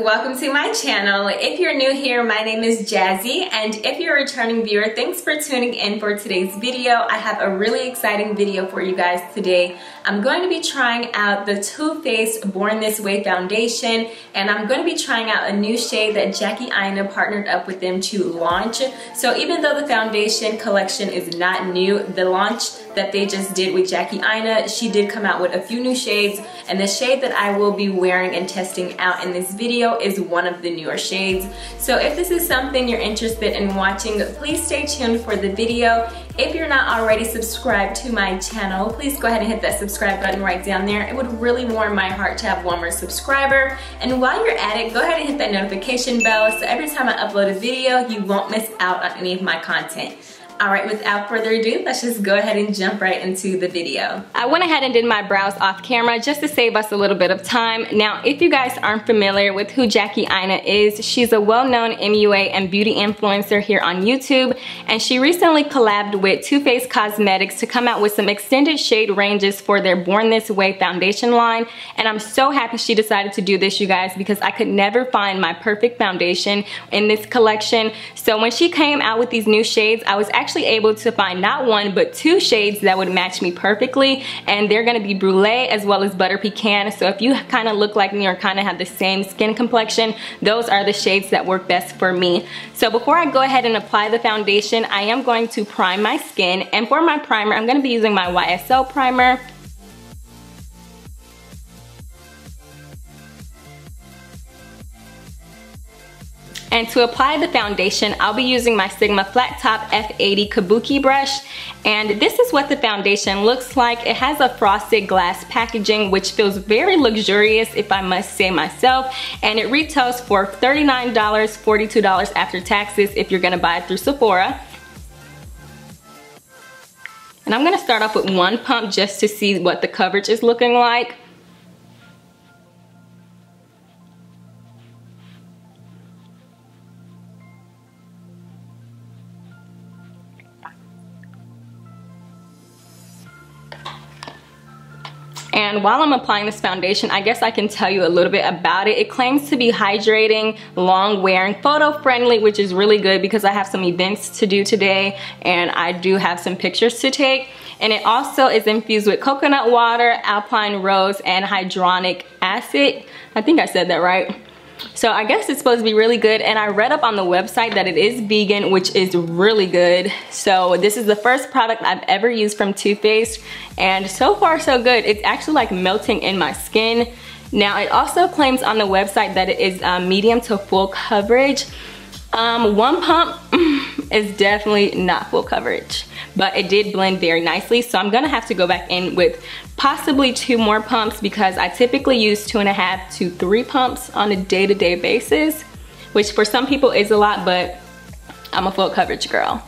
welcome to my channel. If you're new here, my name is Jazzy, and if you're a returning viewer, thanks for tuning in for today's video. I have a really exciting video for you guys today. I'm going to be trying out the Too Faced Born This Way foundation, and I'm going to be trying out a new shade that Jackie Aina partnered up with them to launch. So even though the foundation collection is not new, the launch that they just did with Jackie Aina, she did come out with a few new shades, and the shade that I will be wearing and testing out in this video is one of the newer shades. So if this is something you're interested in watching, please stay tuned for the video. If you're not already subscribed to my channel, please go ahead and hit that subscribe button right down there. It would really warm my heart to have one more subscriber. And while you're at it, go ahead and hit that notification bell so every time I upload a video, you won't miss out on any of my content. Alright, without further ado, let's just go ahead and jump right into the video. I went ahead and did my brows off camera just to save us a little bit of time. Now, if you guys aren't familiar with who Jackie Aina is, she's a well-known MUA and beauty influencer here on YouTube, and she recently collabed with Too Faced Cosmetics to come out with some extended shade ranges for their Born This Way foundation line, and I'm so happy she decided to do this, you guys, because I could never find my perfect foundation in this collection. So when she came out with these new shades, I was actually able to find not one but two shades that would match me perfectly, and they're going to be Brûlée as well as Butter Pecan. So if you kind of look like me or kind of have the same skin complexion, those are the shades that work best for me. So before I go ahead and apply the foundation, I am going to prime my skin, and for my primer I'm going to be using my YSL primer. And to apply the foundation, I'll be using my Sigma Flat Top F80 Kabuki brush. And this is what the foundation looks like. It has a frosted glass packaging, which feels very luxurious, if I must say myself. And it retails for $39, $42 after taxes if you're gonna buy it through Sephora. And I'm gonna start off with one pump just to see what the coverage is looking like. And while I'm applying this foundation, I guess I can tell you a little bit about it. It claims to be hydrating, long wearing, photo friendly, which is really good because I have some events to do today and I do have some pictures to take. And it also is infused with coconut water, alpine rose, and hyaluronic acid. I think I said that right. So I guess it's supposed to be really good, and I read up on the website that it is vegan, which is really good. So this is the first product I've ever used from Too Faced, and so far so good. It's actually like melting in my skin. Now it also claims on the website that it is medium to full coverage. One pump is definitely not full coverage, but it did blend very nicely, so I'm gonna have to go back in with possibly 2 more pumps because I typically use 2.5 to 3 pumps on a day-to-day basis, which for some people is a lot, but I'm a full coverage girl.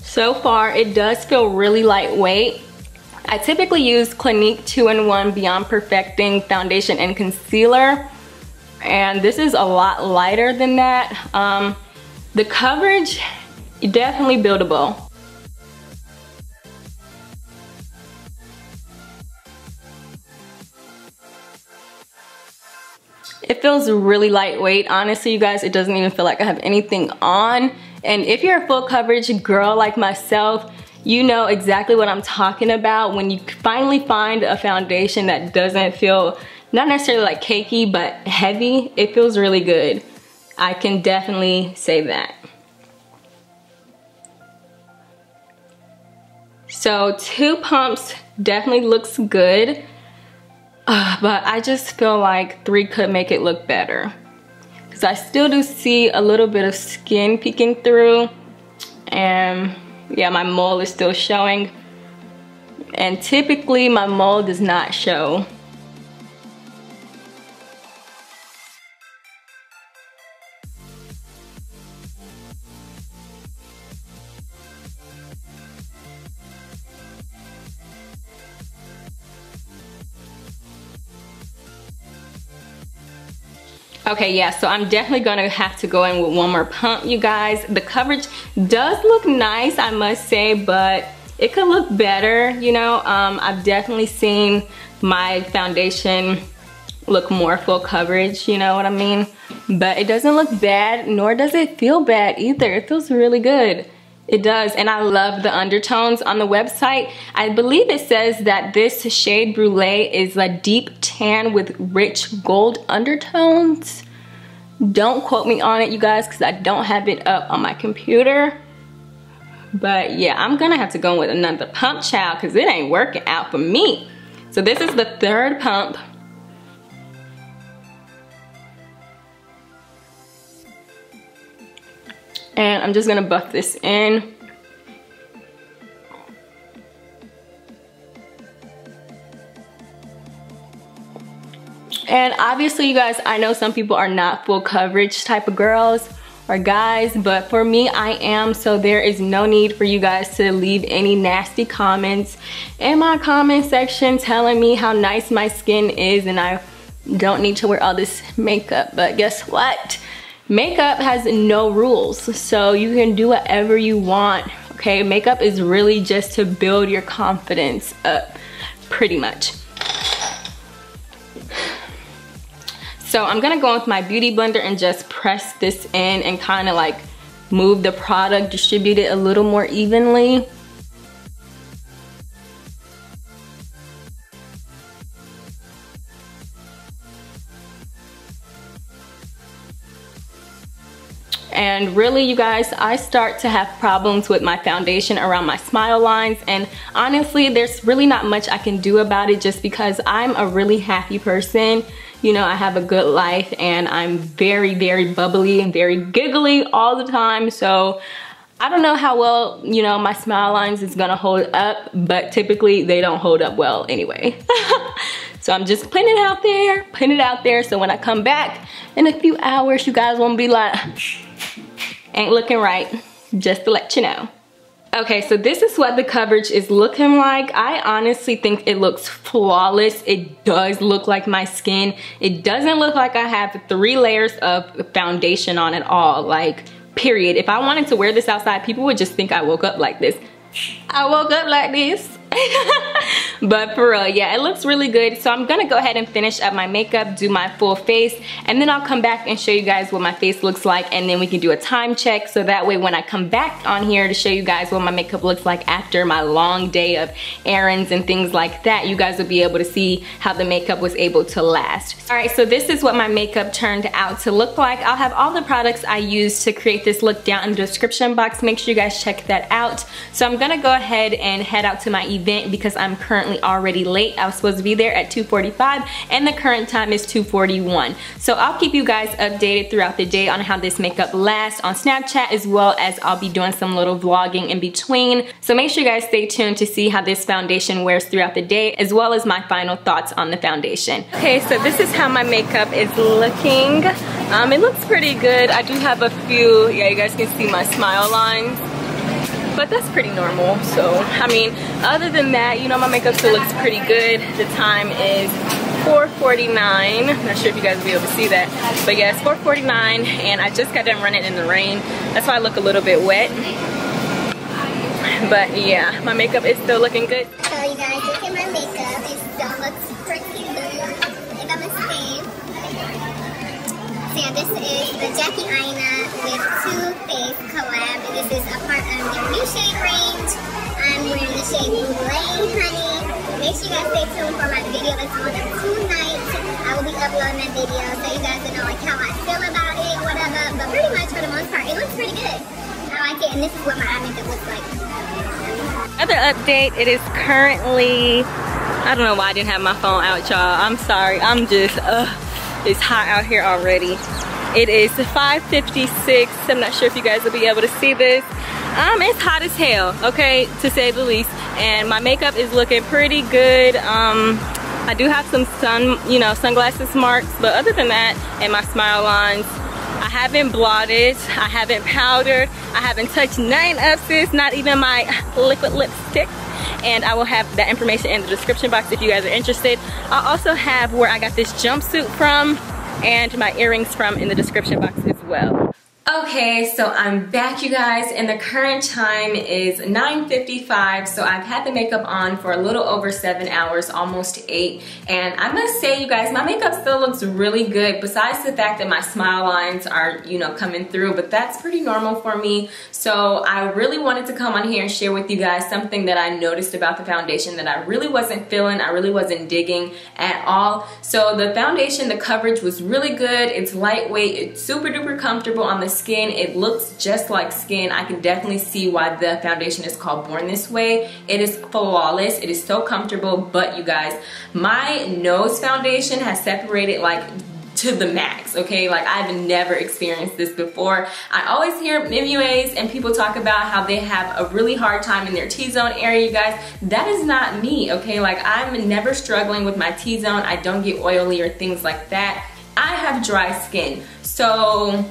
So far, it does feel really lightweight. I typically use Clinique 2-in-1 Beyond Perfecting Foundation and Concealer, and this is a lot lighter than that. The coverage, definitely buildable. It feels really lightweight. Honestly, you guys, it doesn't even feel like I have anything on. And if you're a full coverage girl like myself, you know exactly what I'm talking about when you finally find a foundation that doesn't feel, not necessarily like cakey, but heavy. It feels really good. I can definitely say that. So 2 pumps definitely looks good, but I just feel like 3 could make it look better. Because I still do see a little bit of skin peeking through, and yeah, my mole is still showing, and typically my mole does not show. Okay, yeah, so I'm definitely gonna have to go in with one more pump, you guys. The coverage does look nice, I must say, but it could look better, you know. I've definitely seen my foundation look more full coverage, you know what I mean? But it doesn't look bad, nor does it feel bad either. It feels really good. It does, and I love the undertones on the website. I believe it says that this shade Brûlée is a deep tan with rich gold undertones. Don't quote me on it, you guys, because I don't have it up on my computer. But yeah, I'm gonna have to go with another pump, child, because it ain't working out for me. So this is the third pump. And I'm just gonna buff this in. And obviously, you guys, I know some people are not full coverage type of girls or guys, but for me, I am, so there is no need for you guys to leave any nasty comments in my comment section telling me how nice my skin is and I don't need to wear all this makeup. But guess what? Makeup has no rules, so you can do whatever you want, okay? Makeup is really just to build your confidence up, pretty much. So I'm gonna go with my beauty blender and just press this in and kind of like move the product, distribute it a little more evenly. And really, you guys, I start to have problems with my foundation around my smile lines, and honestly, there's really not much I can do about it just because I'm a really happy person. You know, I have a good life and I'm very, very bubbly and very giggly all the time. So I don't know how well, you know, my smile lines is gonna hold up, but typically they don't hold up well anyway. So I'm just putting it out there, so when I come back in a few hours, you guys won't be like, ain't looking right, just to let you know. Okay, so this is what the coverage is looking like. I honestly think it looks flawless. It does look like my skin. It doesn't look like I have 3 layers of foundation on at all, like, period. If I wanted to wear this outside, people would just think I woke up like this. I woke up like this. But for real, yeah, it looks really good. So I'm gonna go ahead and finish up my makeup, do my full face, and then I'll come back and show you guys what my face looks like, and then we can do a time check, so that way when I come back on here to show you guys what my makeup looks like after my long day of errands and things like that, you guys will be able to see how the makeup was able to last. All right, so this is what my makeup turned out to look like. I'll have all the products I used to create this look down in the description box. Make sure you guys check that out. So I'm gonna go ahead and head out to my event because I'm currently already late. I was supposed to be there at 2:45 and the current time is 2:41. So I'll keep you guys updated throughout the day on how this makeup lasts on Snapchat, as well as I'll be doing some little vlogging in between. So make sure you guys stay tuned to see how this foundation wears throughout the day, as well as my final thoughts on the foundation. Okay, so this is how my makeup is looking. It looks pretty good. I do have a few, yeah, you guys can see my smile lines, but that's pretty normal. So I mean, other than that, you know, my makeup still looks pretty good. The time is 4:49. Not sure if you guys will be able to see that, but yeah, it's 4:49 and I just got done running in the rain. That's why I look a little bit wet. But yeah, my makeup is still looking good. So you guys, look at my makeup. It still looks pretty good. I got my stain. So yeah, this is the Jackie Aina with Too Faced collab. This is a part of their new shade range. I'm wearing the shade Brûlée, honey. Make sure you guys stay tuned for my video that's on tonight. I will be uploading that video so you guys will know like how I feel about it, whatever. But pretty much for the most part, it looks pretty good. I like it, and this is what my eye makeup looks like. Other update, it is currently, I don't know why I didn't have my phone out, y'all. I'm sorry, I'm just, it's hot out here already. It is 5:56. I'm not sure if you guys will be able to see this. It's hot as hell, okay, to say the least. And my makeup is looking pretty good. I do have some sunglasses marks, but other than that, and my smile lines, I haven't blotted, I haven't powdered, I haven't touched none of this, not even my liquid lipstick. And I will have that information in the description box if you guys are interested. I also have where I got this jumpsuit from. and my earrings from in the description box as well. Okay, so I'm back, you guys, and the current time is 9:55, so I've had the makeup on for a little over 7 hours, almost 8, and I must say, you guys, my makeup still looks really good, besides the fact that my smile lines are, you know, coming through, but that's pretty normal for me. So I really wanted to come on here and share with you guys something that I noticed about the foundation that I really wasn't feeling, I really wasn't digging at all. So the foundation, the coverage was really good, it's lightweight, it's super duper comfortable on the skin. It looks just like skin. I can definitely see why the foundation is called Born This Way. It is flawless. It is so comfortable, but you guys, my nose foundation has separated like to the max, okay? Like, I've never experienced this before. I always hear MUAs and people talk about how they have a really hard time in their T-zone area, you guys. That is not me, okay? Like, I'm never struggling with my T-zone. I don't get oily or things like that. I have dry skin. So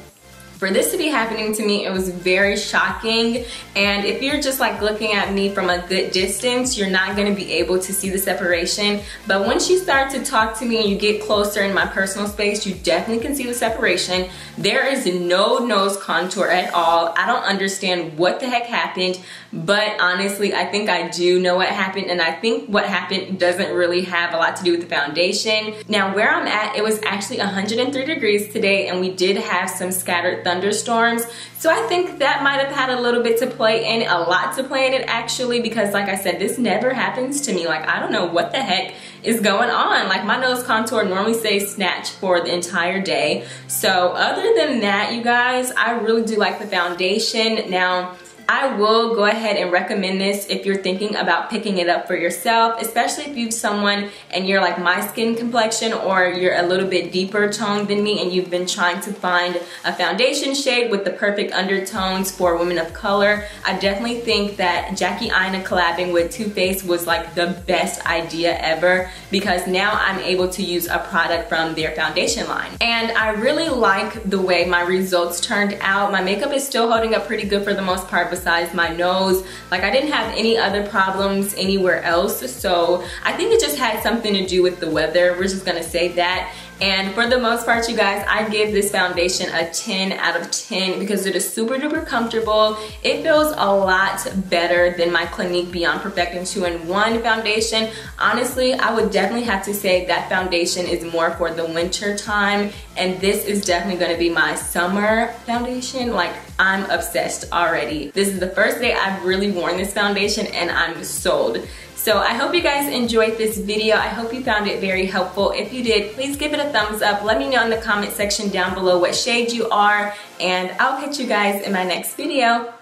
for this to be happening to me, it was very shocking. And if you're just like looking at me from a good distance, you're not gonna be able to see the separation. But once you start to talk to me and you get closer in my personal space, you definitely can see the separation. There is no nose contour at all. I don't understand what the heck happened, but honestly, I think I do know what happened, and I think what happened doesn't really have a lot to do with the foundation. Now, where I'm at, it was actually 103 degrees today, and we did have some scattered thunderstorms. So I think that might have had a little bit to play in, a lot to play in it actually, because like I said, this never happens to me. Like, I don't know what the heck is going on. Like, my nose contour normally stays snatched for the entire day. So other than that, you guys, I really do like the foundation. Now, I will go ahead and recommend this if you're thinking about picking it up for yourself, especially if you're someone and you're like my skin complexion, or you're a little bit deeper toned than me and you've been trying to find a foundation shade with the perfect undertones for women of color. I definitely think that Jackie Aina collabing with Too Faced was like the best idea ever, because now I'm able to use a product from their foundation line. And I really like the way my results turned out. My makeup is still holding up pretty good for the most part, besides my nose. Like, I didn't have any other problems anywhere else, so I think it just had something to do with the weather. We're just gonna say that. And for the most part, you guys, I give this foundation a 10 out of 10 because it is super duper comfortable. It feels a lot better than my Clinique Beyond Perfecting 2-in-1 foundation. Honestly, I would definitely have to say that foundation is more for the winter time, and this is definitely gonna be my summer foundation. Like, I'm obsessed already. This is the first day I've really worn this foundation and I'm sold. So I hope you guys enjoyed this video. I hope you found it very helpful. If you did, please give it a thumbs up. Let me know in the comment section down below what shade you are, and I'll catch you guys in my next video.